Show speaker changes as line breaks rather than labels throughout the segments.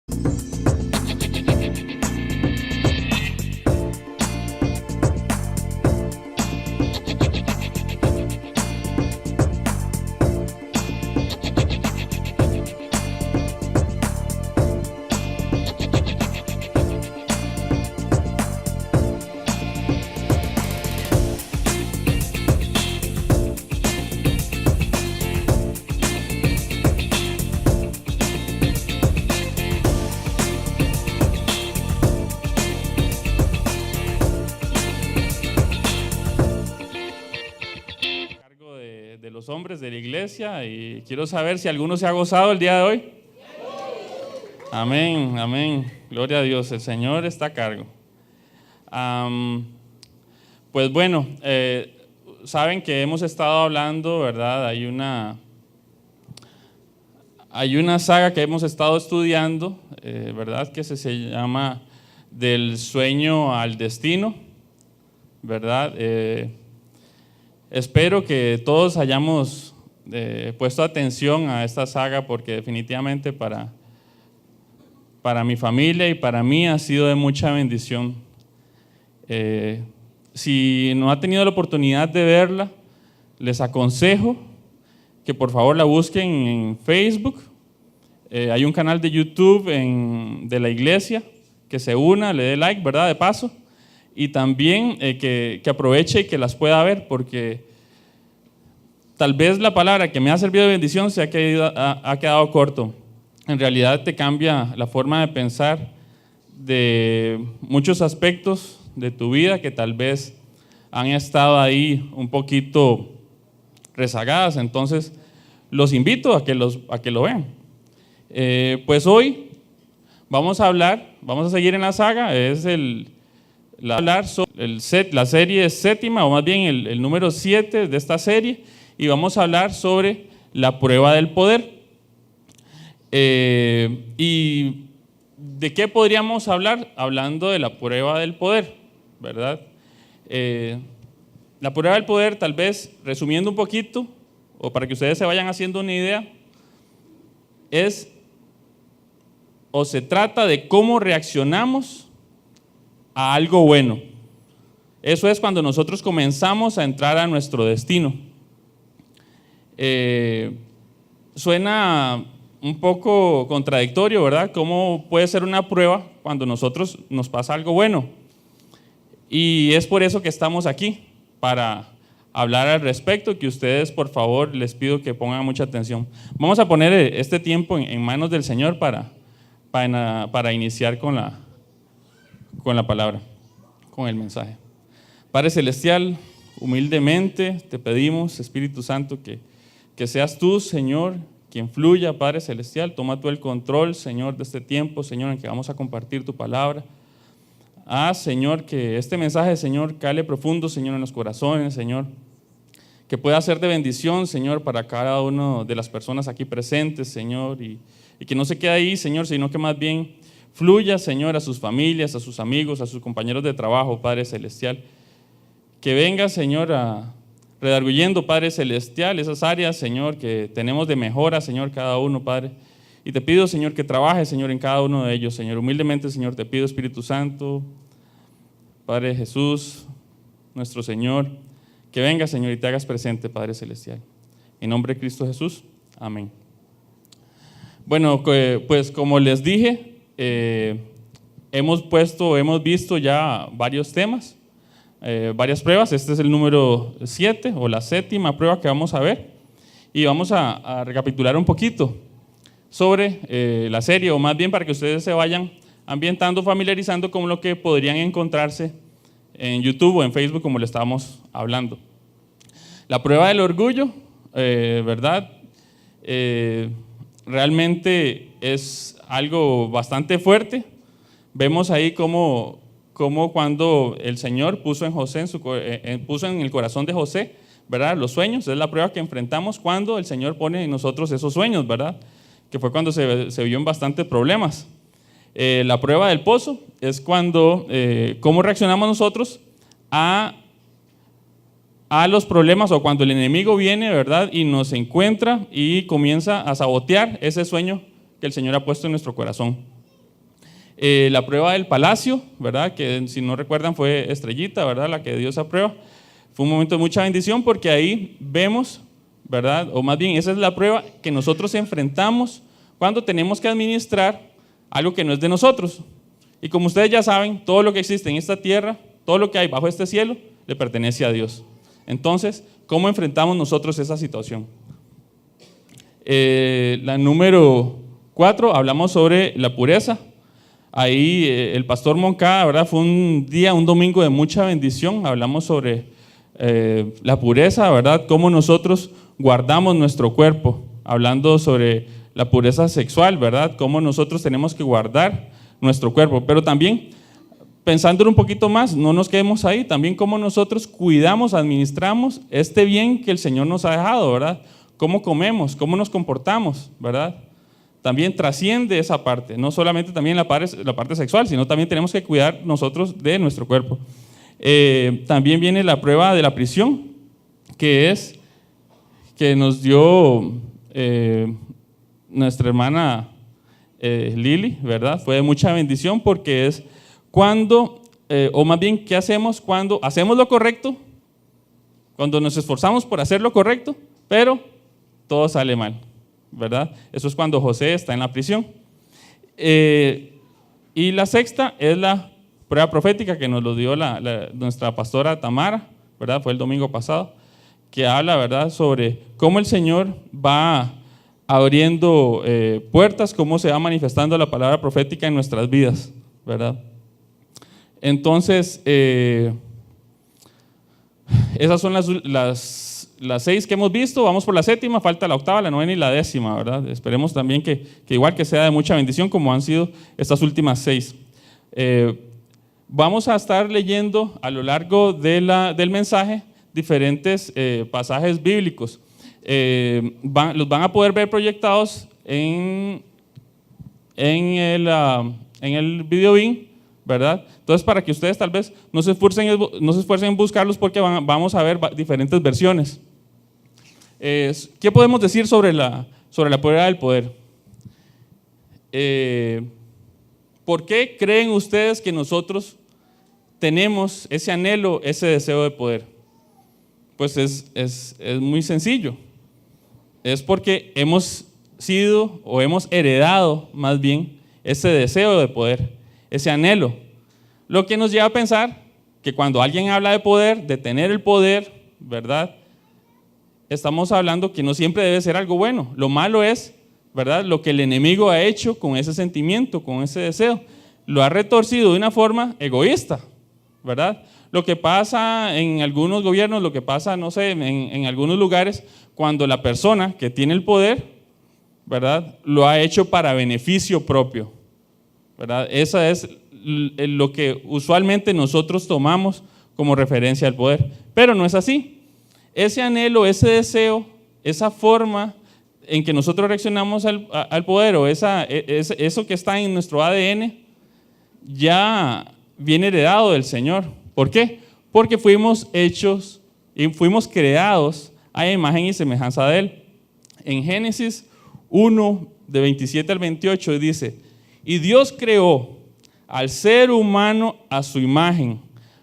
De los hombres de la iglesia, y quiero saber si alguno se ha gozado el día de hoy. Amén, amén, gloria a Dios, el Señor está a cargo. Pues bueno, saben que hemos estado hablando, ¿verdad? Hay una saga que hemos estado estudiando, ¿verdad? Que se llama Del sueño al destino, ¿verdad? Espero que todos hayamos puesto atención a esta saga, porque definitivamente para mi familia y para mí ha sido de mucha bendición. Si no ha tenido la oportunidad de verla, les aconsejo que por favor la busquen en Facebook. Hay un canal de YouTube de la iglesia, que se una, le dé like, ¿verdad? De paso. Y también que aproveche y que las pueda ver, porque tal vez la palabra que me ha servido de bendición ha quedado corto. En realidad te cambia la forma de pensar de muchos aspectos de tu vida que tal vez han estado ahí un poquito rezagadas. Entonces los invito a que lo vean. Pues hoy vamos a seguir en la saga. Es hablar sobre la serie séptima, o más bien el número 7 de esta serie, y vamos a hablar sobre la prueba del poder. ¿Y de qué podríamos hablar? Hablando de la prueba del poder, ¿verdad? La prueba del poder, tal vez resumiendo un poquito, o para que ustedes se vayan haciendo una idea, se trata de cómo reaccionamos a algo bueno. Eso es cuando nosotros comenzamos a entrar a nuestro destino. Suena un poco contradictorio, ¿verdad? ¿Cómo puede ser una prueba cuando nosotros nos pasa algo bueno? Y es por eso que estamos aquí, para hablar al respecto, que ustedes por favor les pido que pongan mucha atención. Vamos a poner este tiempo en manos del Señor para iniciar con la palabra, con el mensaje. Padre Celestial, humildemente te pedimos, Espíritu Santo, que seas tú, Señor, quien fluya, Padre Celestial. Toma tú el control, Señor, de este tiempo, Señor, en que vamos a compartir tu palabra. Señor, que este mensaje, Señor, cale profundo, Señor, en los corazones, Señor, que pueda ser de bendición, Señor, para cada una de las personas aquí presentes, Señor, y que no se quede ahí, Señor, sino que más bien fluya, Señor, a sus familias, a sus amigos, a sus compañeros de trabajo, Padre Celestial. Que venga, Señor, redarguyendo, Padre Celestial, esas áreas, Señor, que tenemos de mejora, Señor, cada uno, Padre. Y te pido, Señor, que trabajes, Señor, en cada uno de ellos, Señor. Humildemente, Señor, te pido, Espíritu Santo, Padre Jesús, nuestro Señor, que venga, Señor, y te hagas presente, Padre Celestial. En nombre de Cristo Jesús, amén. Bueno, pues como les dije, hemos visto ya varios temas, varias pruebas. Este es el número 7 o la séptima prueba que vamos a ver, y vamos a recapitular un poquito sobre la serie, o más bien para que ustedes se vayan ambientando, familiarizando con lo que podrían encontrarse en YouTube o en Facebook, como le estábamos hablando. La prueba del orgullo, ¿verdad? Realmente es algo bastante fuerte. Vemos ahí cómo cuando el Señor puso en el corazón de José, ¿verdad?, los sueños. Es la prueba que enfrentamos cuando el Señor pone en nosotros esos sueños, ¿verdad?, que fue cuando se vio en bastantes problemas. La prueba del pozo es cuando, cómo reaccionamos nosotros a los problemas, o cuando el enemigo viene, ¿verdad?, y nos encuentra y comienza a sabotear ese sueño que el Señor ha puesto en nuestro corazón. La prueba del palacio, ¿verdad? Que si no recuerdan fue Estrellita, ¿verdad? La que dio esa prueba. Fue un momento de mucha bendición porque ahí vemos, ¿verdad? O más bien esa es la prueba que nosotros enfrentamos cuando tenemos que administrar algo que no es de nosotros. Y como ustedes ya saben, todo lo que existe en esta tierra, todo lo que hay bajo este cielo, le pertenece a Dios. Entonces, ¿cómo enfrentamos nosotros esa situación? La número 4, hablamos sobre la pureza. Ahí el pastor Moncada, ¿verdad? Fue un domingo de mucha bendición. Hablamos sobre la pureza, ¿verdad? Cómo nosotros guardamos nuestro cuerpo. Hablando sobre la pureza sexual, ¿verdad? Cómo nosotros tenemos que guardar nuestro cuerpo. Pero también, pensándolo un poquito más, no nos quedemos ahí. También cómo nosotros cuidamos, administramos este bien que el Señor nos ha dejado, ¿verdad? Cómo comemos, cómo nos comportamos, ¿verdad? También trasciende esa parte, no solamente también la parte sexual, sino también tenemos que cuidar nosotros de nuestro cuerpo. También viene la prueba de la prisión, que nos dio nuestra hermana Lili, ¿verdad? Fue de mucha bendición porque es cuando, o más bien, ¿qué hacemos cuando hacemos lo correcto? Cuando nos esforzamos por hacer lo correcto, pero todo sale mal, ¿verdad? Eso es cuando José está en la prisión. Y la sexta es la prueba profética que nos lo dio nuestra pastora Tamara, ¿verdad? Fue el domingo pasado, que habla, ¿verdad?, sobre cómo el Señor va abriendo puertas, cómo se va manifestando la palabra profética en nuestras vidas, ¿verdad? Entonces, esas son las 6 que hemos visto. Vamos por la 7ª, falta la 8ª, la 9ª y la 10ª, ¿verdad? Esperemos también que igual que sea de mucha bendición como han sido estas últimas 6. Vamos a estar leyendo a lo largo del mensaje diferentes pasajes bíblicos. Los van a poder ver proyectados en el video BIM, ¿verdad? Entonces, para que ustedes tal vez no se esfuercen en buscarlos porque vamos a ver diferentes versiones. ¿Qué podemos decir sobre la prueba del poder? ¿Por qué creen ustedes que nosotros tenemos ese anhelo, ese deseo de poder? Pues es muy sencillo. Es porque hemos sido o hemos heredado más bien ese deseo de poder, ese anhelo. Lo que nos lleva a pensar que cuando alguien habla de poder, de tener el poder, ¿verdad?, estamos hablando que no siempre debe ser algo bueno. Lo malo es, ¿verdad?, lo que el enemigo ha hecho con ese sentimiento, con ese deseo. Lo ha retorcido de una forma egoísta, ¿verdad? Lo que pasa en algunos gobiernos, lo que pasa, no sé, en algunos lugares, cuando la persona que tiene el poder, ¿verdad?, lo ha hecho para beneficio propio, ¿verdad? Esa es lo que usualmente nosotros tomamos como referencia al poder, pero no es así. Ese anhelo, ese deseo, esa forma en que nosotros reaccionamos al poder o eso que está en nuestro ADN ya viene heredado del Señor. ¿Por qué? Porque fuimos hechos y fuimos creados a imagen y semejanza de Él. En Génesis 1, de 27 al 28 dice: y Dios creó al ser humano a su imagen,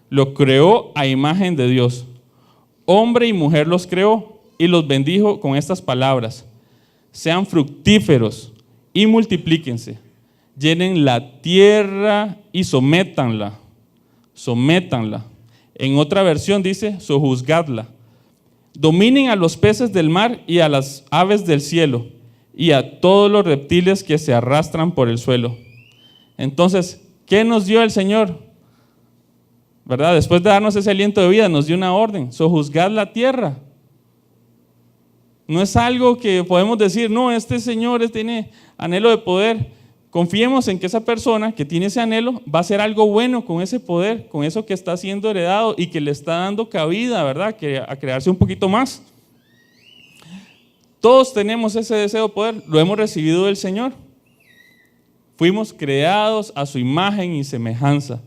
lo creó a imagen de Dios. Hombre y mujer los creó y los bendijo con estas palabras: sean fructíferos y multiplíquense, llenen la tierra y sométanla. En otra versión dice: sojuzgadla. Dominen a los peces del mar y a las aves del cielo y a todos los reptiles que se arrastran por el suelo. Entonces, ¿qué nos dio el Señor? ¿Verdad? Después de darnos ese aliento de vida, nos dio una orden: sojuzgad la tierra. No es algo que podemos decir, no, este Señor tiene anhelo de poder. Confiemos en que esa persona que tiene ese anhelo va a hacer algo bueno con ese poder, con eso que está siendo heredado y que le está dando cabida, ¿verdad?, a crearse un poquito más. Todos tenemos ese deseo de poder, lo hemos recibido del Señor. Fuimos creados a su imagen y semejanza.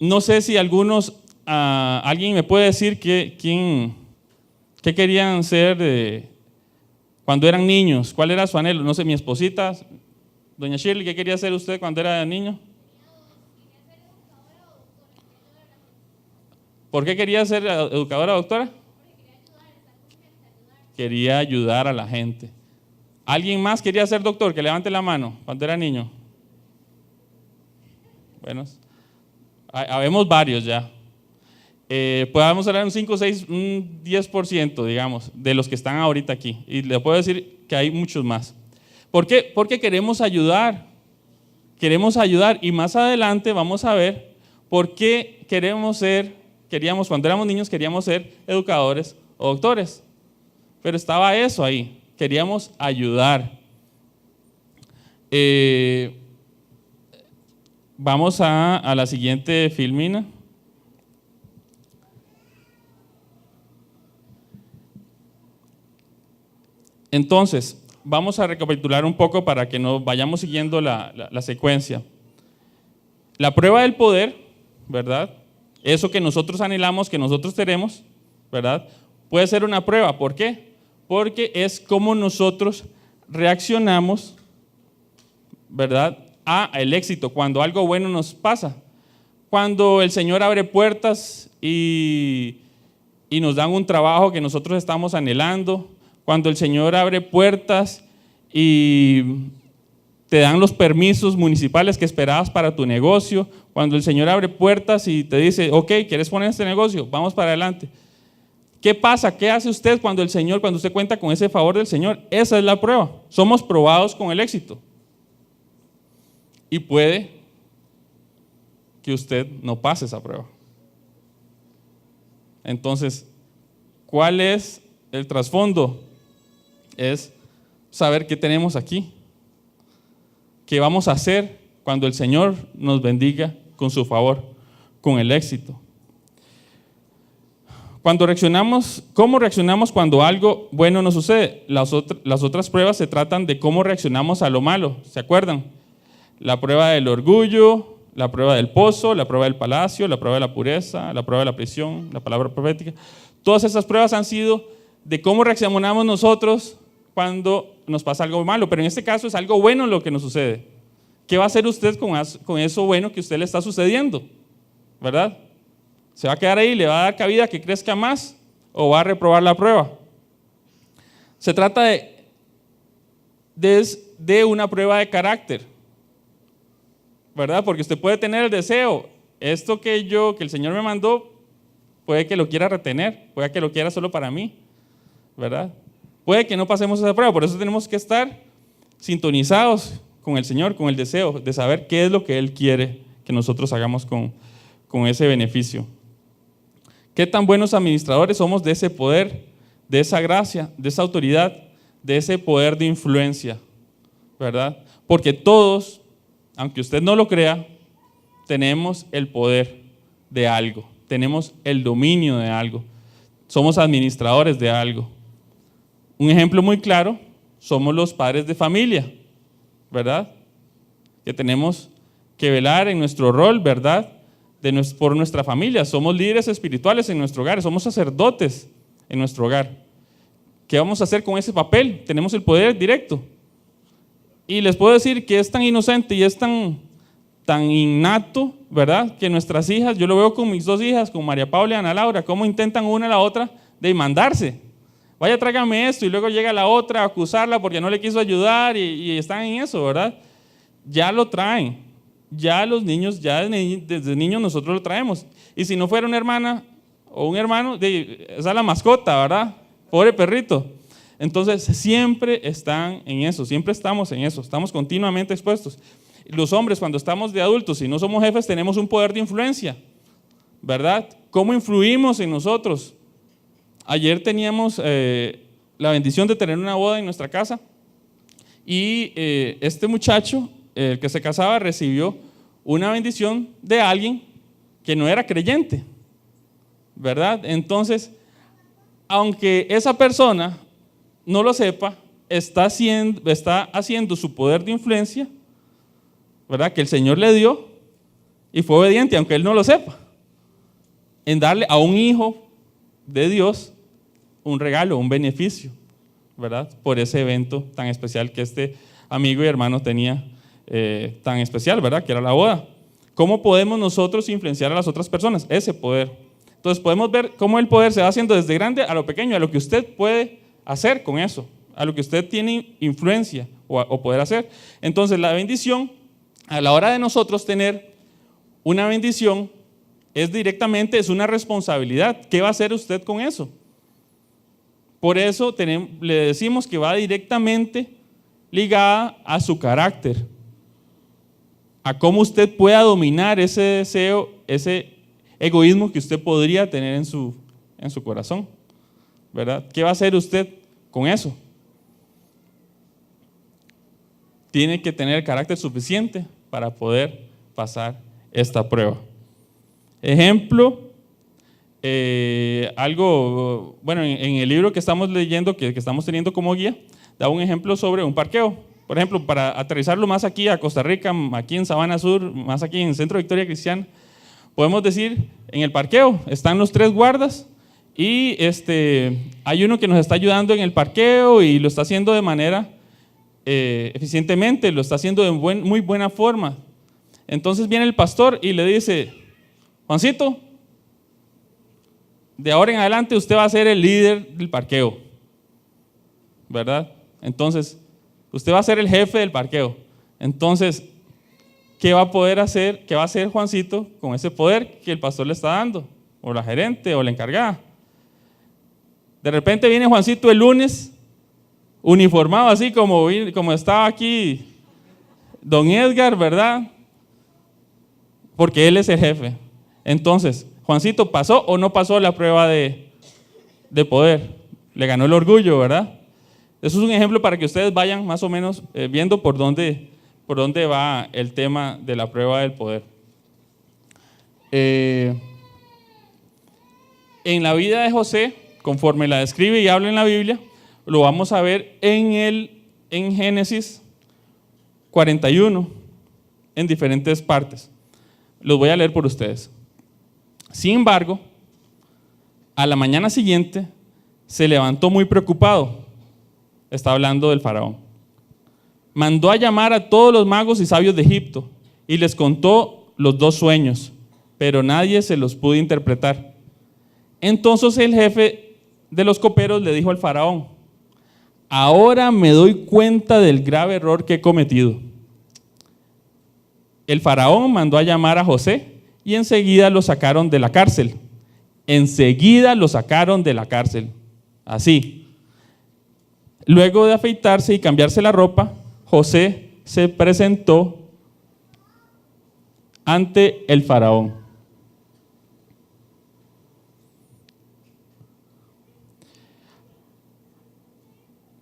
No sé si alguien me puede decir qué querían ser cuando eran niños, cuál era su anhelo. No sé, mi esposita Doña Shirley, ¿qué quería ser usted cuando era niño? ¿Por qué quería ser educadora o doctora? Quería ayudar a la gente. ¿Alguien más quería ser doctor? Que levante la mano cuando era niño. Bueno, habemos varios ya. Podemos hablar un 5, 6, un 10%, digamos, de los que están ahorita aquí. Y le puedo decir que hay muchos más. ¿Por qué? Porque queremos ayudar. Queremos ayudar. Y más adelante vamos a ver por qué cuando éramos niños queríamos ser educadores o doctores. Pero estaba eso ahí. Queríamos ayudar. Vamos a la siguiente filmina. Entonces, vamos a recapitular un poco para que nos vayamos siguiendo la secuencia. La prueba del poder, ¿verdad? Eso que nosotros anhelamos, que nosotros tenemos, ¿verdad? Puede ser una prueba. ¿Por qué? Porque es como nosotros reaccionamos, ¿verdad?, al éxito, cuando algo bueno nos pasa. Cuando el Señor abre puertas y nos dan un trabajo que nosotros estamos anhelando. Cuando el Señor abre puertas y te dan los permisos municipales que esperabas para tu negocio. Cuando el Señor abre puertas y te dice, ok, ¿quieres poner este negocio? Vamos para adelante. ¿Qué pasa? ¿Qué hace usted cuando usted cuenta con ese favor del Señor? Esa es la prueba. Somos probados con el éxito. Y puede que usted no pase esa prueba. Entonces, ¿cuál es el trasfondo? Es saber qué tenemos aquí. ¿Qué vamos a hacer cuando el Señor nos bendiga con su favor, con el éxito? ¿Cómo reaccionamos cuando algo bueno nos sucede? Las otras pruebas se tratan de cómo reaccionamos a lo malo, ¿se acuerdan? La prueba del orgullo, la prueba del pozo, la prueba del palacio, la prueba de la pureza, la prueba de la prisión, la palabra profética. Todas esas pruebas han sido de cómo reaccionamos nosotros cuando nos pasa algo malo, pero en este caso es algo bueno lo que nos sucede. ¿Qué va a hacer usted con eso bueno que a usted le está sucediendo? ¿Verdad? ¿Se va a quedar ahí, le va a dar cabida que crezca más o va a reprobar la prueba? Se trata de una prueba de carácter, ¿verdad? Porque usted puede tener el deseo, esto que el Señor me mandó, puede que lo quiera retener, puede que lo quiera solo para mí, ¿verdad? Puede que no pasemos esa prueba, por eso tenemos que estar sintonizados con el Señor, con el deseo de saber qué es lo que Él quiere que nosotros hagamos con ese beneficio. ¿Qué tan buenos administradores somos de ese poder, de esa gracia, de esa autoridad, de ese poder de influencia? ¿Verdad? Porque todos, aunque usted no lo crea, tenemos el poder de algo, tenemos el dominio de algo, somos administradores de algo. Un ejemplo muy claro, somos los padres de familia, ¿verdad? Que tenemos que velar en nuestro rol, ¿verdad?, por nuestra familia. Somos líderes espirituales en nuestro hogar, somos sacerdotes en nuestro hogar. ¿Qué vamos a hacer con ese papel? Tenemos el poder directo. Y les puedo decir que es tan inocente y es tan innato, ¿verdad?, que nuestras hijas, yo lo veo con mis dos hijas, con María Paula y Ana Laura, cómo intentan una a la otra de mandarse. Vaya, tráigame esto, y luego llega la otra a acusarla porque no le quiso ayudar y están en eso, ¿verdad? Ya lo traen, ya los niños, desde niños nosotros lo traemos. Y si no fuera una hermana o un hermano, esa es la mascota, ¿verdad? Pobre perrito. Entonces siempre están en eso, siempre estamos en eso, estamos continuamente expuestos. Los hombres, cuando estamos de adultos y no somos jefes, tenemos un poder de influencia, ¿verdad? ¿Cómo influimos en nosotros? Ayer teníamos la bendición de tener una boda en nuestra casa y este muchacho, el que se casaba, recibió una bendición de alguien que no era creyente, ¿verdad? Entonces, aunque esa persona no lo sepa, está haciendo su poder de influencia, ¿verdad?, que el Señor le dio y fue obediente, aunque él no lo sepa, en darle a un hijo de Dios un regalo, un beneficio, ¿verdad?, por ese evento tan especial que este amigo y hermano tenía tan especial, ¿verdad? Que era la boda. ¿Cómo podemos nosotros influenciar a las otras personas? Ese poder. Entonces podemos ver cómo el poder se va haciendo desde grande a lo pequeño, a lo que usted puede hacer con eso, a lo que usted tiene influencia o poder hacer. Entonces la bendición, a la hora de nosotros tener una bendición, es una responsabilidad. ¿Qué va a hacer usted con eso? Por eso le decimos que va directamente ligada a su carácter, a cómo usted pueda dominar ese deseo, ese egoísmo que usted podría tener en su corazón, ¿verdad? ¿Qué va a hacer usted con eso? Tiene que tener el carácter suficiente para poder pasar esta prueba. Ejemplo, bueno, en el libro que estamos leyendo, que estamos teniendo como guía, da un ejemplo sobre un parqueo. Por ejemplo, para aterrizarlo más aquí a Costa Rica, aquí en Sabana Sur, más aquí en Centro Victoria Cristiana, podemos decir, en el parqueo están los 3 guardas y hay uno que nos está ayudando en el parqueo y lo está haciendo de manera eficientemente, lo está haciendo de muy buena forma. Entonces viene el pastor y le dice: Juancito, de ahora en adelante usted va a ser el líder del parqueo, ¿verdad? Entonces, usted va a ser el jefe del parqueo. Entonces, ¿qué va a poder hacer? ¿Qué va a hacer Juancito con ese poder que el pastor le está dando? O la gerente o la encargada. De repente viene Juancito el lunes, uniformado así como estaba aquí don Edgar, ¿verdad? Porque él es el jefe. Entonces, Juancito, ¿pasó o no pasó la prueba de poder? Le ganó el orgullo, ¿verdad? Eso es un ejemplo para que ustedes vayan más o menos viendo por dónde va el tema de la prueba del poder. En la vida de José, conforme la describe y habla en la Biblia, lo vamos a ver en Génesis 41, en diferentes partes. Los voy a leer por ustedes. Sin embargo, a la mañana siguiente se levantó muy preocupado. Está hablando del faraón. Mandó a llamar a todos los magos y sabios de Egipto y les contó los 2 sueños, pero nadie se los pudo interpretar. Entonces el jefe de los coperos le dijo al faraón: ahora me doy cuenta del grave error que he cometido. El faraón mandó a llamar a José y enseguida lo sacaron de la cárcel. Enseguida lo sacaron de la cárcel. Así. Luego de afeitarse y cambiarse la ropa, José se presentó ante el faraón.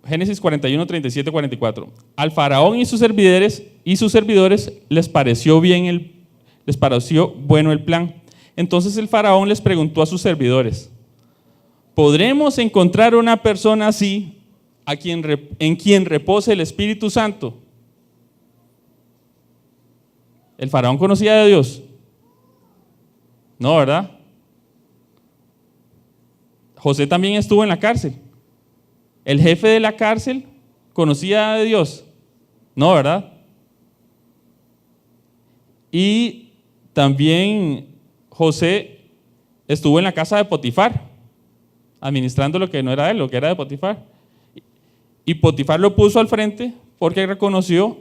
Génesis 41, 37, 44. Al faraón y sus servidores les pareció bueno el plan. Entonces el faraón les preguntó a sus servidores: ¿podremos encontrar una persona así en quien repose el Espíritu Santo? ¿El faraón conocía de Dios? No, ¿verdad? José también estuvo en la cárcel. ¿El jefe de la cárcel conocía de Dios? No, ¿verdad? Y también José estuvo en la casa de Potifar, administrando lo que no era de él, lo que era de Potifar. Y Potifar lo puso al frente porque reconoció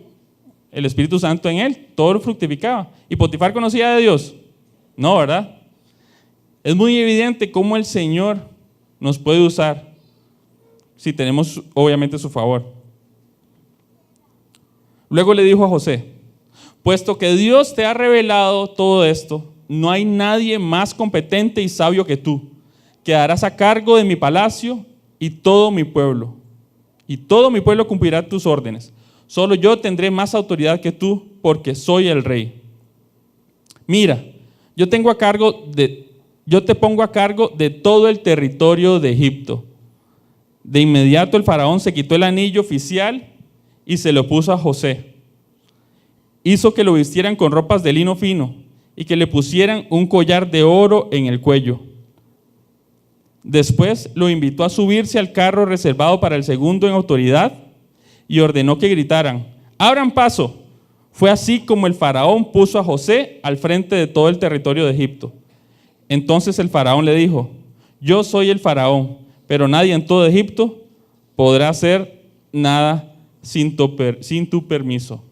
el Espíritu Santo en él, todo lo fructificaba. ¿Y Potifar conocía de Dios? No, ¿verdad? Es muy evidente cómo el Señor nos puede usar si tenemos obviamente su favor. Luego le dijo a José: puesto que Dios te ha revelado todo esto, no hay nadie más competente y sabio que tú. Quedarás a cargo de mi palacio y todo mi pueblo. Y todo mi pueblo cumplirá tus órdenes. Solo yo tendré más autoridad que tú, porque soy el rey. Mira, yo te pongo a cargo de todo el territorio de Egipto. De inmediato el faraón se quitó el anillo oficial y se lo puso a José. Hizo que lo vistieran con ropas de lino fino y que le pusieran un collar de oro en el cuello. Después lo invitó a subirse al carro reservado para el segundo en autoridad y ordenó que gritaran: abran paso, Fue así como el faraón puso a José al frente de todo el territorio de Egipto. Entonces el faraón le dijo: yo soy el faraón, pero nadie en todo Egipto podrá hacer nada sin tu permiso.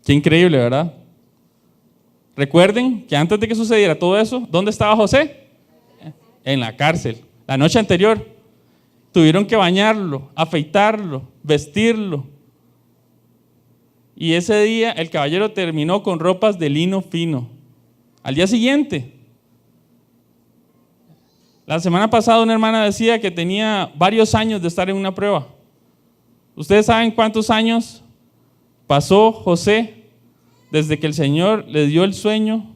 Qué increíble, ¿verdad? Recuerden que antes de que sucediera todo eso, ¿dónde estaba José? En la cárcel. La noche anterior tuvieron que bañarlo, afeitarlo, vestirlo. Y ese día el caballero terminó con ropas de lino fino. Al día siguiente, la semana pasada una hermana decía que tenía varios años de estar en una prueba. ¿Ustedes saben cuántos años pasó José desde que el Señor le dio el sueño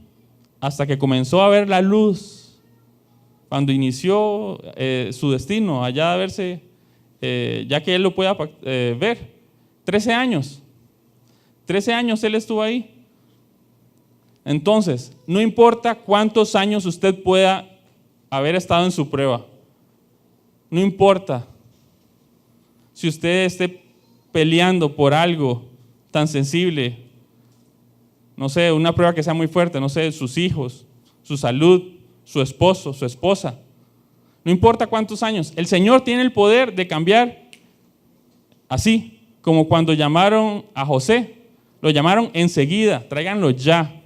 hasta que comenzó a ver la luz? Cuando inició su destino, allá de verse, ya que él lo pueda ver. 13 años. 13 años él estuvo ahí. Entonces, no importa cuántos años usted pueda haber estado en su prueba. No importa si usted esté peleando por algo tan sensible, no sé, una prueba que sea muy fuerte, no sé, sus hijos, su salud, su esposo, su esposa. No importa cuántos años, el Señor tiene el poder de cambiar así, como cuando llamaron a José, lo llamaron enseguida, tráiganlo ya.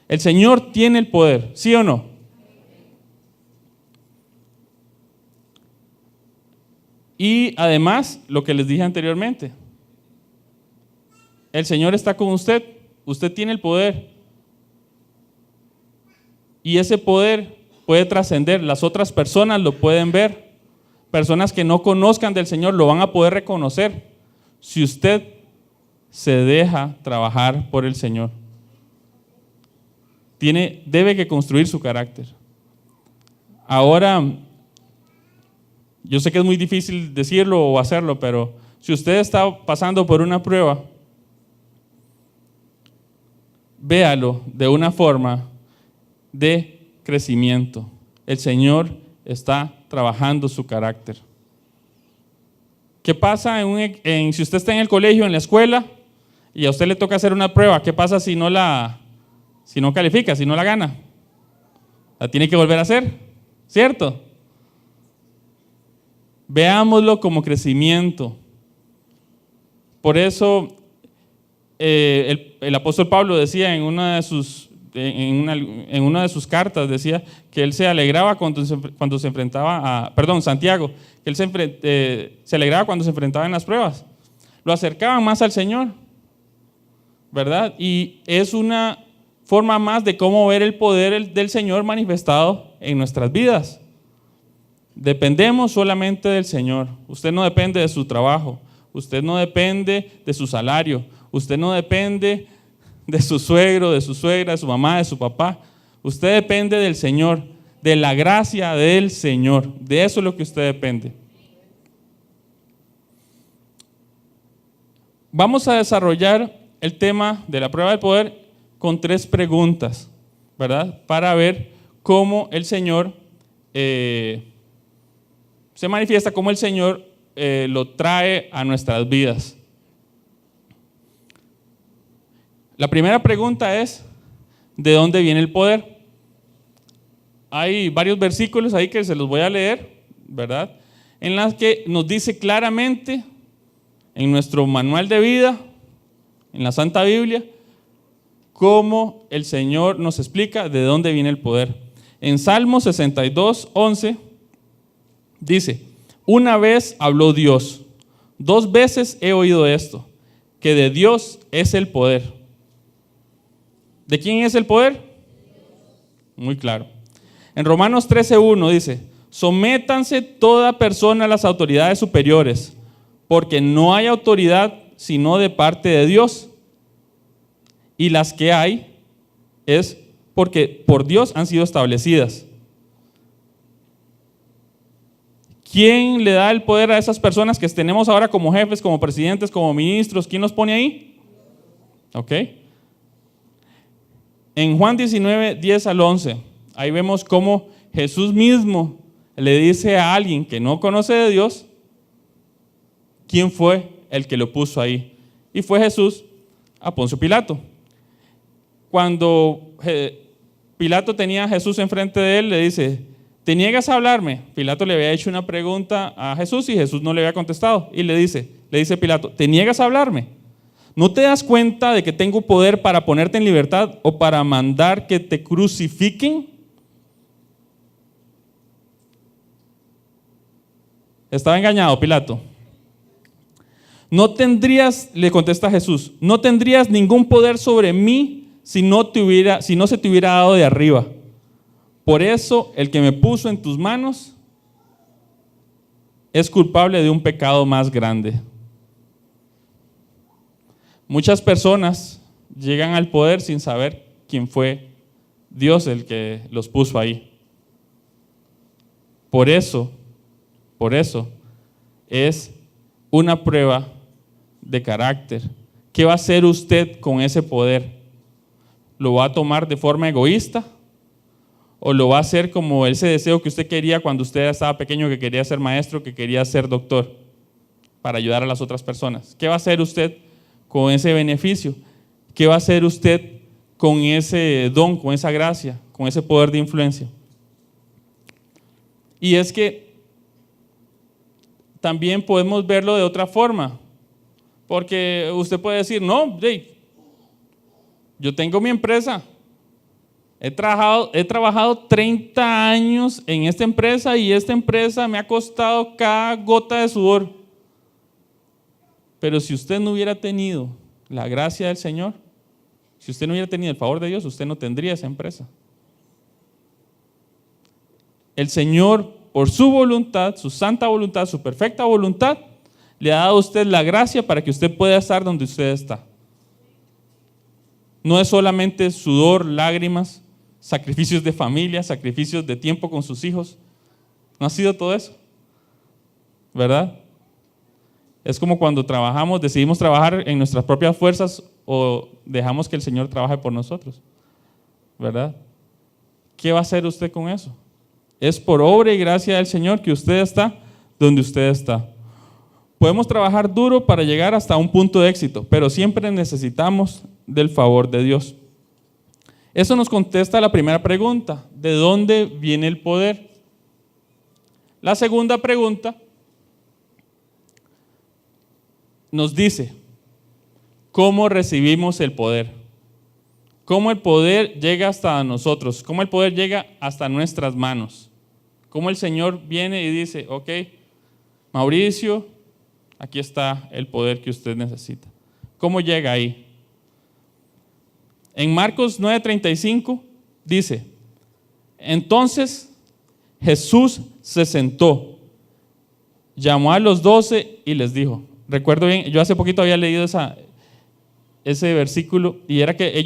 El Señor tiene el poder, ¿sí o no? Y además, lo que les dije anteriormente, el Señor está con usted, usted tiene el poder. Y ese poder puede trascender, las otras personas lo pueden ver. Personas que no conozcan del Señor lo van a poder reconocer si usted se deja trabajar por el Señor. Debe que construir su carácter. Ahora, yo sé que es muy difícil decirlo o hacerlo, pero si usted está pasando por una prueba, véalo de una forma de crecimiento. El Señor está trabajando su carácter. ¿Qué pasa si usted está en el colegio, en la escuela, y a usted le toca hacer una prueba? ¿Qué pasa si no califica, si no la gana? La tiene que volver a hacer, ¿cierto? Veámoslo como crecimiento. Por eso el apóstol Pablo decía en una de sus cartas, decía que él se alegraba cuando se enfrentaba Santiago, que él se alegraba cuando se enfrentaba en las pruebas. Lo acercaban más al Señor, ¿verdad? Y es una forma más de cómo ver el poder del Señor manifestado en nuestras vidas. Dependemos solamente del Señor. Usted no depende de su trabajo, usted no depende de su salario, usted no depende de su suegro, de su suegra, de su mamá, de su papá. Usted depende del Señor, de la gracia del Señor. De eso es lo que usted depende. Vamos a desarrollar el tema de la prueba del poder con 3 preguntas, ¿verdad? Para ver cómo el Señor se manifiesta, cómo el Señor lo trae a nuestras vidas. La primera pregunta es: ¿de dónde viene el poder? Hay varios versículos ahí que se los voy a leer, ¿verdad? En las que nos dice claramente en nuestro manual de vida, en la Santa Biblia, cómo el Señor nos explica de dónde viene el poder. En Salmo 62:11 dice: una vez habló Dios, 2 veces he oído esto, que de Dios es el poder. ¿De quién es el poder? Muy claro. En Romanos 13:1 dice: sométanse toda persona a las autoridades superiores, porque no hay autoridad sino de parte de Dios, y las que hay es porque por Dios han sido establecidas. ¿Quién le da el poder a esas personas que tenemos ahora como jefes, como presidentes, como ministros? ¿Quién los pone ahí? ¿Ok? En Juan 19:10-11, ahí vemos cómo Jesús mismo le dice a alguien que no conoce de Dios quién fue el que lo puso ahí. Y fue Jesús a Poncio Pilato. Cuando Pilato tenía a Jesús enfrente de él, le dice: ¿te niegas a hablarme? Pilato le había hecho una pregunta a Jesús y Jesús no le había contestado. Y le dice Pilato: ¿te niegas a hablarme? ¿No te das cuenta de que tengo poder para ponerte en libertad o para mandar que te crucifiquen? Estaba engañado Pilato. No tendrías, le contesta Jesús, no tendrías ningún poder sobre mí si no se te hubiera dado de arriba. Por eso el que me puso en tus manos es culpable de un pecado más grande. Muchas personas llegan al poder sin saber quién fue Dios el que los puso ahí. Por eso es una prueba de carácter. ¿Qué va a hacer usted con ese poder? ¿Lo va a tomar de forma egoísta? ¿O lo va a hacer como ese deseo que usted quería cuando usted estaba pequeño, que quería ser maestro, que quería ser doctor, para ayudar a las otras personas? ¿Qué va a hacer usted con ese beneficio? ¿Qué va a hacer usted con ese don, con esa gracia, con ese poder de influencia? Y es que también podemos verlo de otra forma, porque usted puede decir: no, yo tengo mi empresa, he trabajado 30 años en esta empresa y esta empresa me ha costado cada gota de sudor. Pero si usted no hubiera tenido la gracia del Señor, si usted no hubiera tenido el favor de Dios, usted no tendría esa empresa. El Señor, por su voluntad, su santa voluntad, su perfecta voluntad, le ha dado a usted la gracia para que usted pueda estar donde usted está. No es solamente sudor, lágrimas, sacrificios de familia, sacrificios de tiempo con sus hijos. No ha sido todo eso, ¿verdad? Es como cuando decidimos trabajar en nuestras propias fuerzas o dejamos que el Señor trabaje por nosotros, ¿verdad? ¿Qué va a hacer usted con eso? Es por obra y gracia del Señor que usted está donde usted está. Podemos trabajar duro para llegar hasta un punto de éxito, pero siempre necesitamos del favor de Dios. Eso nos contesta la primera pregunta: ¿de dónde viene el poder? La segunda pregunta nos dice: ¿cómo recibimos el poder? ¿Cómo el poder llega hasta nosotros? ¿Cómo el poder llega hasta nuestras manos? ¿Cómo el Señor viene y dice: ok, Mauricio, aquí está el poder que usted necesita? ¿Cómo llega ahí? En Marcos 9:35 dice: entonces Jesús se sentó, llamó a los 12 y les dijo. Recuerdo bien, yo hace poquito había leído ese versículo y era que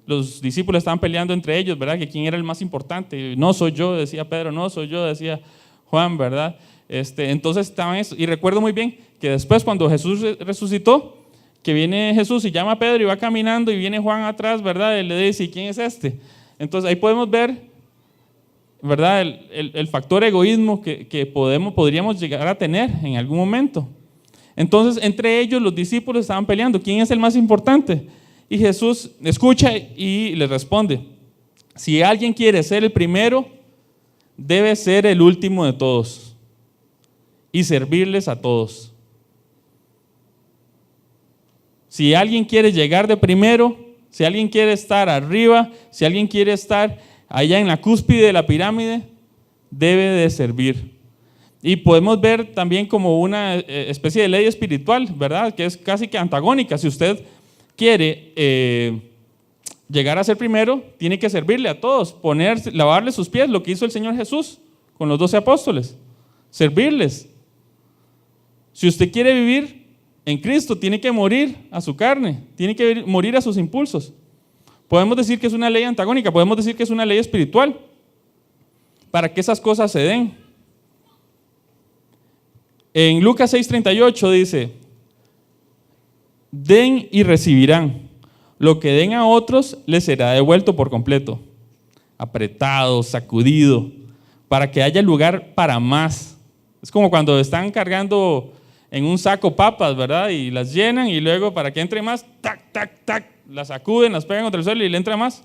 los discípulos estaban peleando entre ellos, ¿verdad? Que quién era el más importante. No soy yo, decía Pedro, no soy yo, decía Juan, ¿verdad? Entonces estaban eso. Y recuerdo muy bien que después, cuando Jesús resucitó, que viene Jesús y llama a Pedro y va caminando y viene Juan atrás, ¿verdad? Y le dice: ¿y quién es este? Entonces ahí podemos ver, ¿verdad? El factor egoísmo que podríamos llegar a tener en algún momento. Entonces, entre ellos, los discípulos estaban peleando: ¿quién es el más importante? Y Jesús escucha y les responde: si alguien quiere ser el primero, debe ser el último de todos y servirles a todos. Si alguien quiere llegar de primero, si alguien quiere estar arriba, si alguien quiere estar allá en la cúspide de la pirámide, debe de servir. Y podemos ver también como una especie de ley espiritual, ¿verdad? Que es casi que antagónica. Si usted quiere llegar a ser primero, tiene que servirle a todos, lavarle sus pies, lo que hizo el Señor Jesús con los 12 apóstoles, servirles. Si usted quiere vivir en Cristo, tiene que morir a su carne, tiene que morir a sus impulsos. Podemos decir que es una ley antagónica, podemos decir que es una ley espiritual, para que esas cosas se den. En Lucas 6:38 dice: den y recibirán, lo que den a otros les será devuelto por completo, apretado, sacudido, para que haya lugar para más. Es como cuando están cargando en un saco papas, ¿verdad? Y las llenan y luego para que entre más, tac, tac, tac, las sacuden, las pegan contra el suelo y le entra más.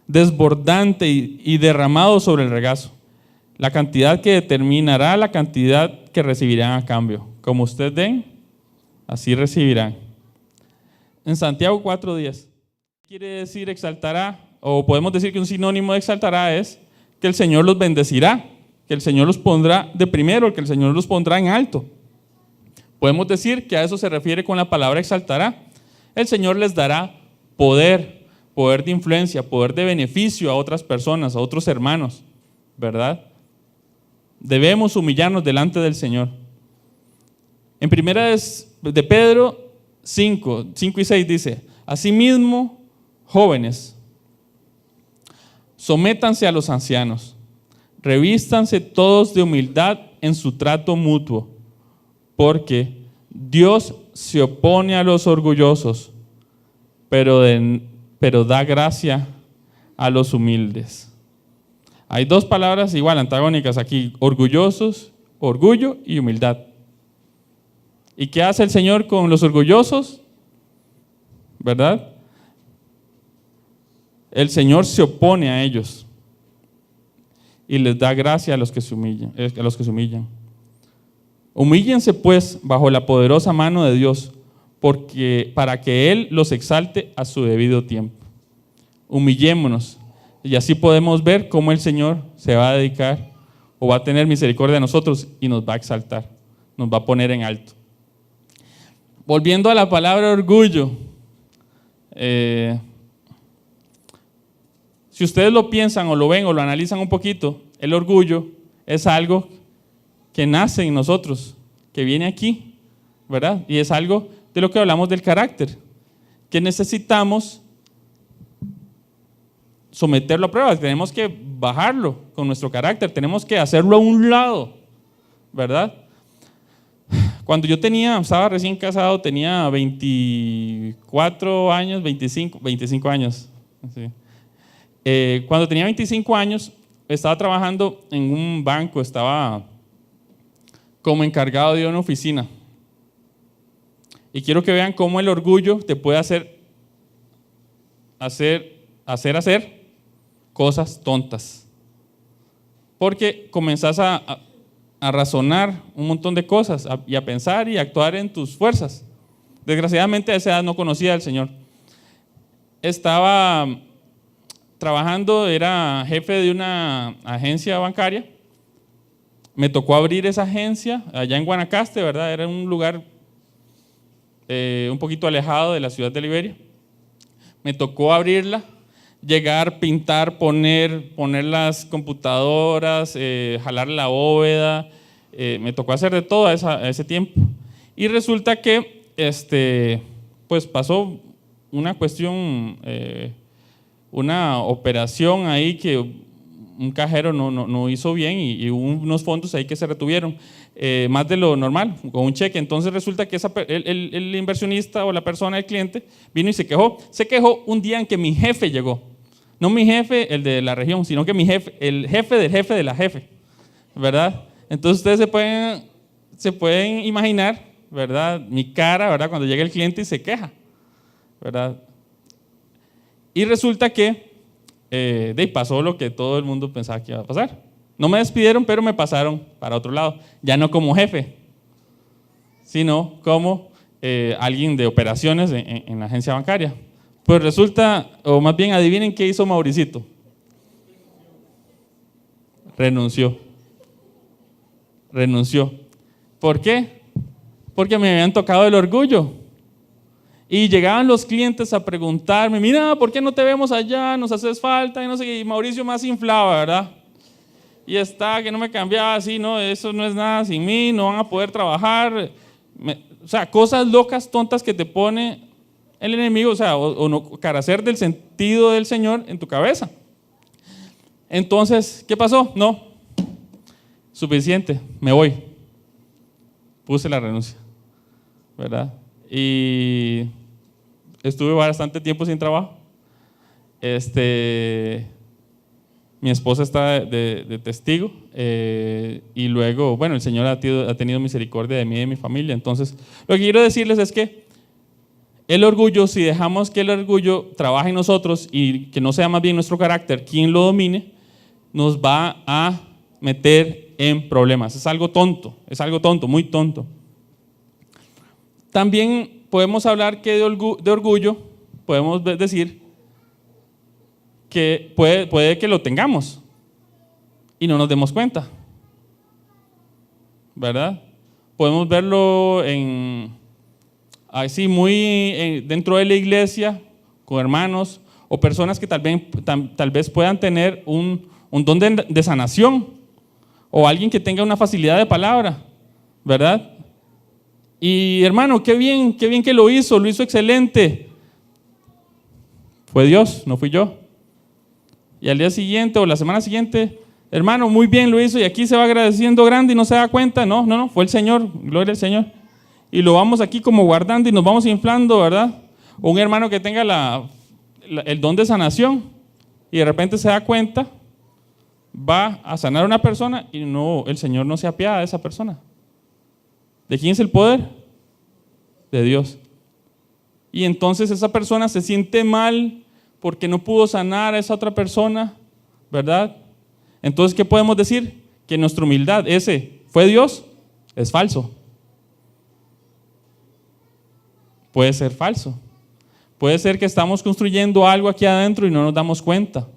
Desbordante y derramado sobre el regazo. La cantidad que determinará la cantidad que recibirán a cambio. Como ustedes den, así recibirán. En Santiago 4:10. Quiere decir exaltará, o podemos decir que un sinónimo de exaltará es que el Señor los bendecirá, que el Señor los pondrá de primero, que el Señor los pondrá en alto. Podemos decir que a eso se refiere con la palabra exaltará. El Señor les dará poder de influencia, poder de beneficio a otras personas, a otros hermanos, ¿verdad? Debemos humillarnos delante del Señor. En primera de Pedro 5 y 6 dice: asimismo, jóvenes, sométanse a los ancianos, revístanse todos de humildad en su trato mutuo, porque Dios se opone a los orgullosos, pero da gracia a los humildes. Hay dos palabras igual antagónicas aquí: orgullosos, orgullo y humildad. ¿Y qué hace el Señor con los orgullosos? ¿Verdad? El Señor se opone a ellos y les da gracia a los que se humillan. Humíllense pues bajo la poderosa mano de Dios, para que Él los exalte a su debido tiempo. Humillémonos y así podemos ver cómo el Señor se va a dedicar o va a tener misericordia de nosotros y nos va a exaltar, nos va a poner en alto. Volviendo a la palabra orgullo, si ustedes lo piensan o lo ven o lo analizan un poquito, el orgullo es algo que nace en nosotros, que viene aquí, ¿verdad? Y es algo de lo que hablamos del carácter, que necesitamos someterlo a prueba, tenemos que bajarlo con nuestro carácter, tenemos que hacerlo a un lado, ¿verdad? Cuando yo estaba recién casado, tenía 24 años, 25 años. Sí. Cuando tenía 25 años, estaba trabajando en un banco, estaba como encargado de una oficina. Y quiero que vean cómo el orgullo te puede hacer cosas tontas. Porque comenzás a razonar un montón de cosas y a pensar y a actuar en tus fuerzas. Desgraciadamente a esa edad no conocía al Señor. Estaba trabajando, era jefe de una agencia bancaria. Me tocó abrir esa agencia allá en Guanacaste, ¿verdad? Era un lugar un poquito alejado de la ciudad de Liberia. Me tocó abrirla, llegar, pintar, poner las computadoras, jalar la bóveda. Me tocó hacer de todo a ese tiempo. Y resulta que pues pasó una cuestión, una operación ahí que un cajero no hizo bien y hubo unos fondos ahí que se retuvieron, más de lo normal, con un cheque. Entonces resulta que el inversionista o la persona, el cliente, vino y se quejó. Se quejó un día en que mi jefe llegó. No mi jefe, el de la región, sino que el jefe del jefe de la jefe, ¿verdad? Entonces ustedes se pueden imaginar, ¿verdad? Mi cara, ¿verdad? Cuando llega el cliente y se queja, ¿verdad? Y resulta que pasó lo que todo el mundo pensaba que iba a pasar. No me despidieron, pero me pasaron para otro lado. Ya no como jefe, sino como alguien de operaciones en la agencia bancaria. Pues resulta, o más bien adivinen qué hizo Mauricito. Renunció. ¿Por qué? Porque me habían tocado el orgullo. Y llegaban los clientes a preguntarme: mira, ¿por qué no te vemos allá? Nos haces falta y no sé qué. Y Mauricio más inflaba, ¿verdad? Y que no me cambiaba así, no, eso no es nada sin mí, no van a poder trabajar. O sea, cosas locas, tontas que te pone el enemigo, o sea, o no carecer del sentido del Señor en tu cabeza. Entonces, ¿qué pasó? No, suficiente, me voy. Puse la renuncia, ¿verdad? Y estuve bastante tiempo sin trabajo. Mi esposa está de testigo y luego, bueno, el Señor ha tenido misericordia de mí y de mi familia. Entonces, lo que quiero decirles es que el orgullo, si dejamos que el orgullo trabaje en nosotros y que no sea más bien nuestro carácter quien lo domine, nos va a meter en problemas. Es algo tonto, muy tonto. También podemos hablar que de orgullo, podemos decir que puede que lo tengamos y no nos demos cuenta, ¿verdad? Podemos verlo así muy dentro de la iglesia, con hermanos o personas que tal vez puedan tener un don de sanación, o alguien que tenga una facilidad de palabra, ¿verdad? Y hermano, qué bien que lo hizo excelente. Fue Dios, no fui yo. Y al día siguiente o la semana siguiente, hermano, muy bien lo hizo, y aquí se va agradeciendo grande y no se da cuenta. No, fue el Señor, gloria al Señor. Y lo vamos aquí como guardando y nos vamos inflando, ¿verdad? O un hermano que tenga el don de sanación y de repente se da cuenta, va a sanar a una persona y no, el Señor no se apiada de esa persona. ¿De quién es el poder? De Dios. Y entonces esa persona se siente mal porque no pudo sanar a esa otra persona, ¿verdad? Entonces, ¿qué podemos decir? Que nuestra humildad, ese fue Dios, es falso. Puede ser falso. Puede ser que estamos construyendo algo aquí adentro y no nos damos cuenta.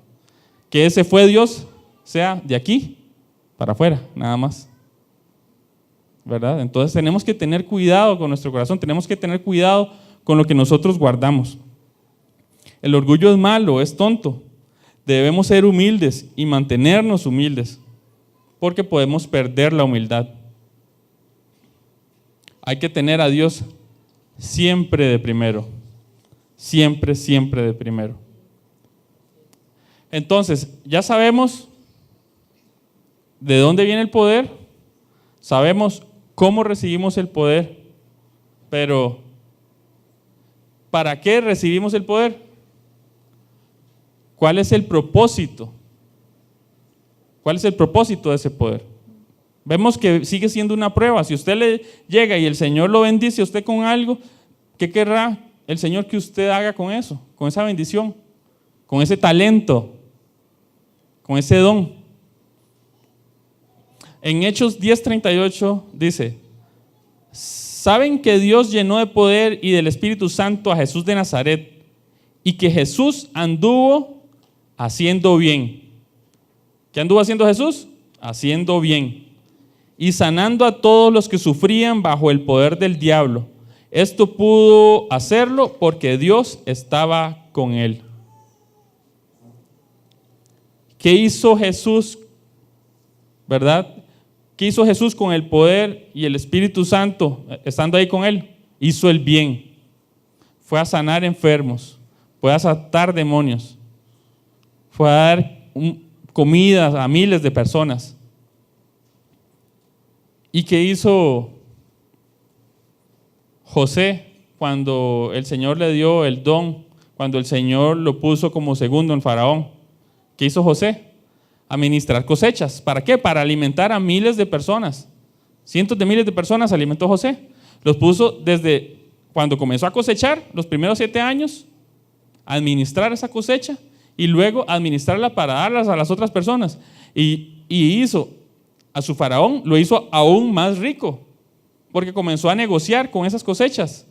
Que ese fue Dios sea de aquí para afuera, nada más. ¿Verdad? Entonces tenemos que tener cuidado con nuestro corazón, tenemos que tener cuidado con lo que nosotros guardamos. El orgullo es malo, es tonto. Debemos ser humildes y mantenernos humildes, porque podemos perder la humildad. Hay que tener a Dios siempre de primero. Siempre, siempre de primero. Entonces, ya sabemos de dónde viene el poder, sabemos cómo recibimos el poder, pero ¿para qué recibimos el poder? ¿Cuál es el propósito? ¿Cuál es el propósito de ese poder? Vemos que sigue siendo una prueba. Si usted le llega y el Señor lo bendice a usted con algo, ¿qué querrá el Señor que usted haga con eso? Con esa bendición, con ese talento, con ese don. En Hechos 10:38 dice: ¿saben que Dios llenó de poder y del Espíritu Santo a Jesús de Nazaret, y que Jesús anduvo haciendo bien? ¿Qué anduvo haciendo Jesús? Haciendo bien. Y sanando a todos los que sufrían bajo el poder del diablo. Esto pudo hacerlo porque Dios estaba con él. ¿Qué hizo Jesús? ¿Verdad? ¿Qué hizo Jesús con el poder y el Espíritu Santo estando ahí con él? Hizo el bien. Fue a sanar enfermos, fue a sacar demonios, fue a dar comida a miles de personas. ¿Y qué hizo José cuando el Señor le dio el don, cuando el Señor lo puso como segundo en Faraón? ¿Qué hizo José? Administrar cosechas. ¿Para qué? Para alimentar a miles de personas. Cientos de miles de personas alimentó José. Los puso desde cuando comenzó a cosechar, los primeros 7 años, a administrar esa cosecha y luego administrarla para darlas a las otras personas. Y hizo a su faraón, lo hizo aún más rico, porque comenzó a negociar con esas cosechas,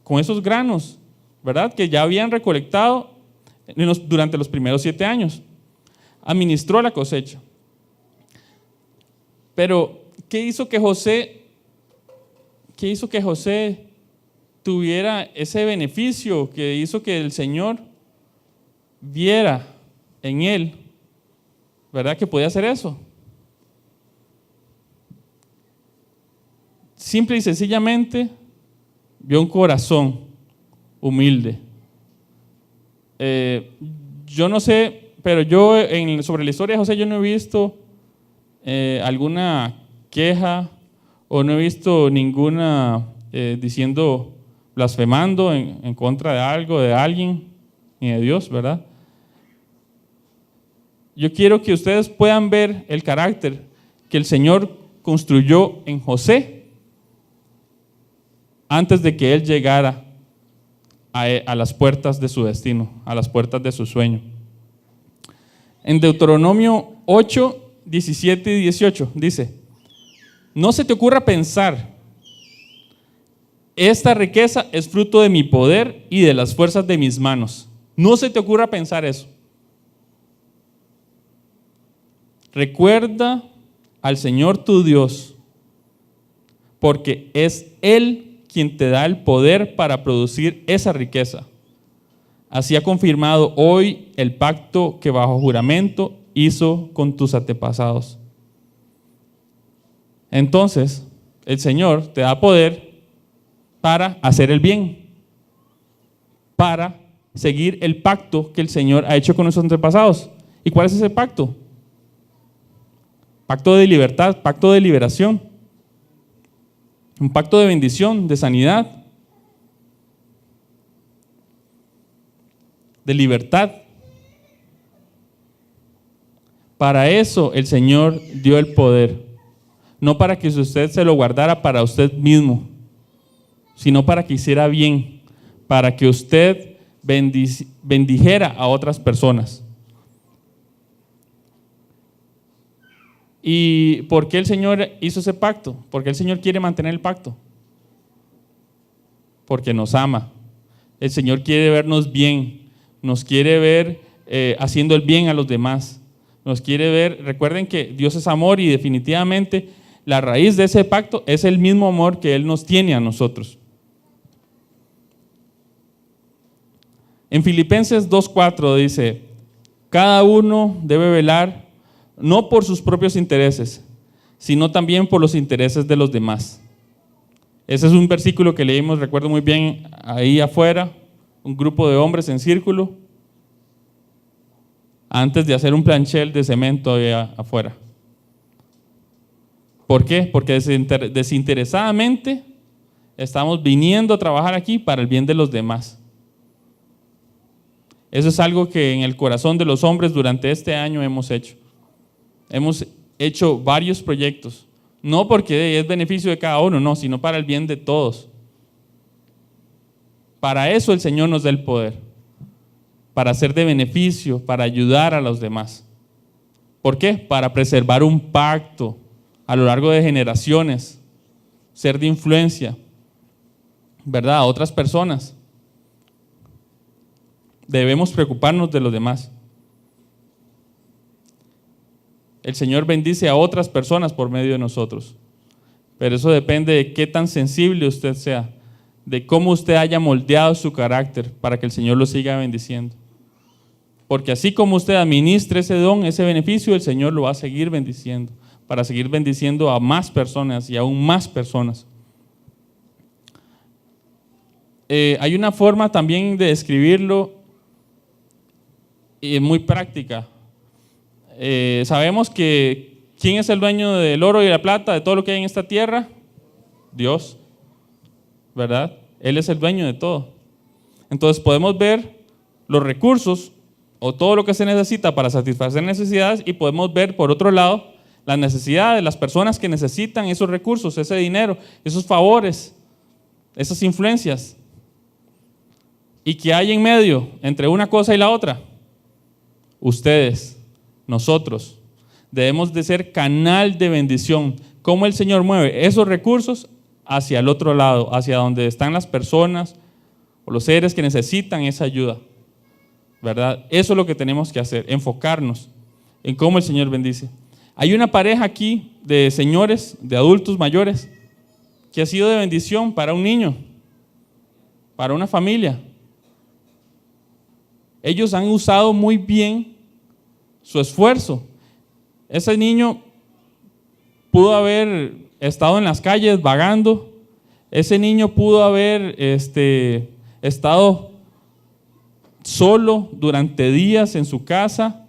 con esos granos, ¿verdad? Que ya habían recolectado durante los primeros 7 años. Administró la cosecha. Pero, ¿qué hizo que José tuviera ese beneficio? Que hizo que el Señor viera en él, ¿verdad? Que podía hacer eso. Simple y sencillamente vio un corazón humilde. Yo no sé, pero yo sobre la historia de José yo no he visto alguna queja o no he visto ninguna diciendo, blasfemando en contra de algo, de alguien, ni de Dios, ¿verdad? yo quiero que ustedes puedan ver el carácter que el Señor construyó en José antes de que él llegara a las puertas de su destino, a las puertas de su sueño. En Deuteronomio 8, 17 y 18 dice: no se te ocurra pensar, esta riqueza es fruto de mi poder y de las fuerzas de mis manos. No se te ocurra pensar eso. Recuerda al Señor tu Dios, porque es Él quien te da el poder para producir esa riqueza. Así ha confirmado hoy el pacto que bajo juramento hizo con tus antepasados. Entonces, el Señor te da poder para hacer el bien, para seguir el pacto que el Señor ha hecho con nuestros antepasados. ¿Y cuál es ese pacto? Pacto de libertad, pacto de liberación, un pacto de bendición, de sanidad, de libertad. Para eso el Señor dio el poder, no para que usted se lo guardara para usted mismo, sino para que hiciera bien, para que usted bendijera a otras personas. ¿Y por qué el Señor hizo ese pacto? ¿Por qué el Señor quiere mantener el pacto? Porque nos ama. El Señor quiere vernos bien, nos quiere ver haciendo el bien a los demás. Nos quiere ver, recuerden que Dios es amor y definitivamente la raíz de ese pacto es el mismo amor que Él nos tiene a nosotros. En Filipenses 2:4 dice: cada uno debe velar no por sus propios intereses, sino también por los intereses de los demás. Ese es un versículo que leímos, recuerdo muy bien, ahí afuera, un grupo de hombres en círculo, antes de hacer un planchel de cemento ahí afuera. ¿Por qué? Porque desinteresadamente estamos viniendo a trabajar aquí para el bien de los demás. Eso es algo que en el corazón de los hombres durante este año hemos hecho. Hemos hecho varios proyectos, no porque es beneficio de cada uno, no, sino para el bien de todos. Para eso el Señor nos da el poder, para ser de beneficio, para ayudar a los demás. ¿Por qué? Para preservar un pacto a lo largo de generaciones, ser de influencia, ¿verdad?, a otras personas. Debemos preocuparnos de los demás. El Señor bendice a otras personas por medio de nosotros, pero eso depende de qué tan sensible usted sea, de cómo usted haya moldeado su carácter para que el Señor lo siga bendiciendo. Porque así como usted administre ese don, ese beneficio, el Señor lo va a seguir bendiciendo, para seguir bendiciendo a más personas y aún más personas. Hay una forma también de describirlo muy práctica. Sabemos que ¿quién es el dueño del oro y la plata, de todo lo que hay en esta tierra? Dios, ¿verdad? Él es el dueño de todo. Entonces podemos ver los recursos o todo lo que se necesita para satisfacer necesidades, y podemos ver por otro lado las necesidades de las personas que necesitan esos recursos, ese dinero, esos favores, esas influencias. ¿Y qué hay en medio entre una cosa y la otra? Ustedes, nosotros, debemos de ser canal de bendición. ¿Cómo el Señor mueve esos recursos hacia el otro lado, hacia donde están las personas o los seres que necesitan esa ayuda? ¿Verdad? Eso es lo que tenemos que hacer, enfocarnos en cómo el Señor bendice. Hay una pareja aquí de señores, de adultos mayores, que ha sido de bendición para un niño, para una familia. Ellos han usado muy bien su esfuerzo. Ese niño pudo haber estado en las calles vagando. Ese niño pudo haber estado solo durante días en su casa,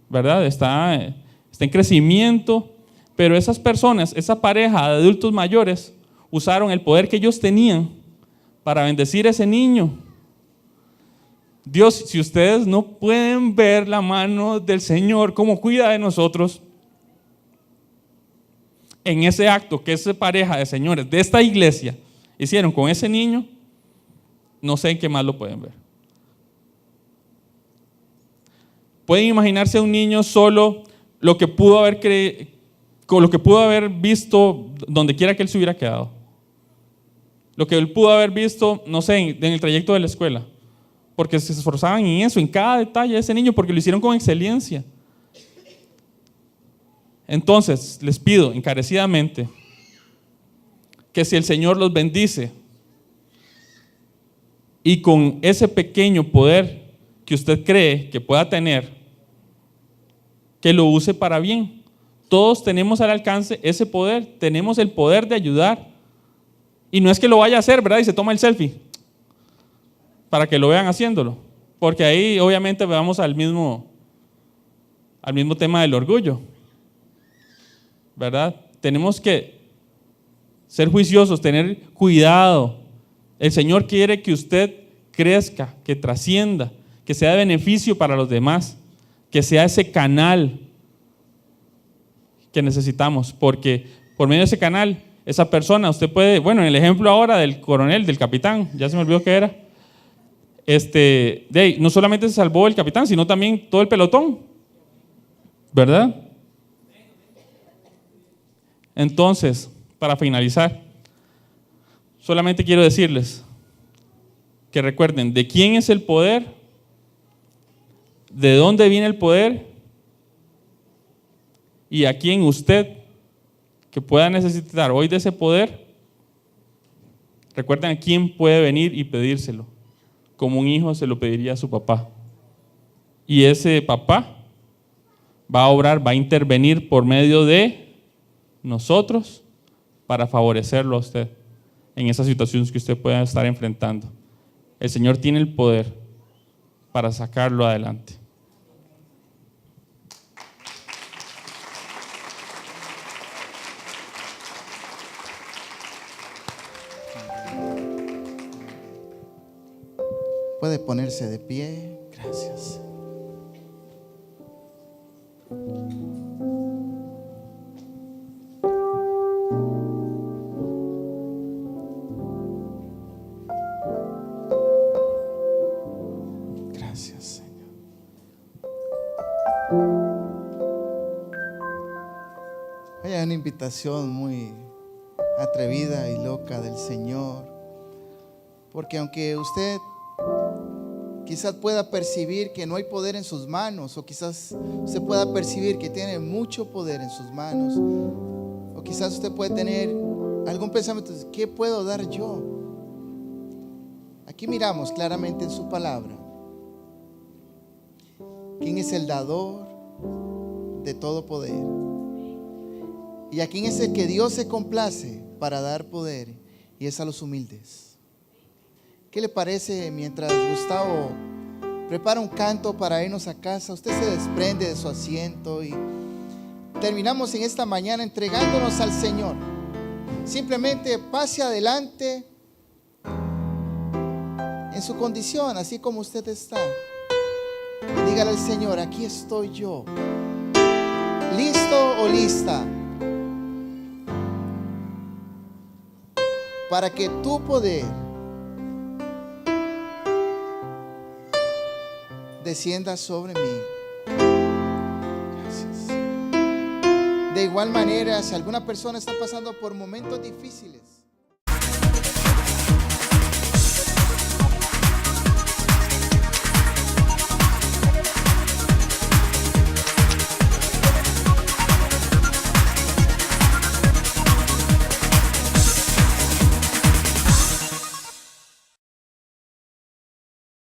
¿verdad? Está en crecimiento, pero esas personas, esa pareja de adultos mayores, usaron el poder que ellos tenían para bendecir a ese niño. Dios, si ustedes no pueden ver la mano del Señor, cómo cuida de nosotros, en ese acto que esa pareja de señores de esta iglesia hicieron con ese niño, no sé en qué más lo pueden ver. Pueden imaginarse a un niño solo lo que pudo haber visto donde quiera que él se hubiera quedado. Lo que él pudo haber visto, no sé, en el trayecto de la escuela. Porque se esforzaban en eso, en cada detalle de ese niño, porque lo hicieron con excelencia. Entonces, les pido encarecidamente que si el Señor los bendice y con ese pequeño poder que usted cree que pueda tener, que lo use para bien. Todos tenemos al alcance ese poder, tenemos el poder de ayudar. Y no es que lo vaya a hacer, ¿verdad? Y se toma el selfie para que lo vean haciéndolo, porque ahí obviamente vamos al mismo tema del orgullo, ¿verdad? Tenemos que ser juiciosos, tener cuidado. El Señor quiere que usted crezca, que trascienda, que sea de beneficio para los demás, que sea ese canal que necesitamos, porque por medio de ese canal, esa persona, usted puede, bueno, en el ejemplo ahora del coronel, del capitán, ya se me olvidó qué era, no solamente se salvó el capitán, sino también todo el pelotón, ¿verdad? Entonces, para finalizar, solamente quiero decirles que recuerden de quién es el poder, de dónde viene el poder y a quién usted que pueda necesitar hoy de ese poder, recuerden a quién puede venir y pedírselo, como un hijo se lo pediría a su papá. Y ese papá va a obrar, va a intervenir por medio de nosotros para favorecerlo a usted en esas situaciones que usted pueda estar enfrentando. El Señor tiene el poder para sacarlo adelante.
Puede ponerse de pie. Gracias. Gracias, Señor. Hay una invitación muy atrevida y loca del Señor, porque aunque usted quizás pueda percibir que no hay poder en sus manos, o quizás usted pueda percibir que tiene mucho poder en sus manos, o quizás usted puede tener algún pensamiento: ¿qué puedo dar yo? Aquí miramos claramente en su palabra quién es el dador de todo poder, y a quién es el que Dios se complace para dar poder, y es a los humildes. ¿Qué le parece mientras Gustavo prepara un canto para irnos a casa? Usted se desprende de su asiento y terminamos en esta mañana entregándonos al Señor. Simplemente pase adelante en su condición, así como usted está. Y dígale al Señor: aquí estoy yo, listo o lista, para que tu poder descienda sobre mí. Gracias. De igual manera, si alguna persona está pasando por momentos difíciles,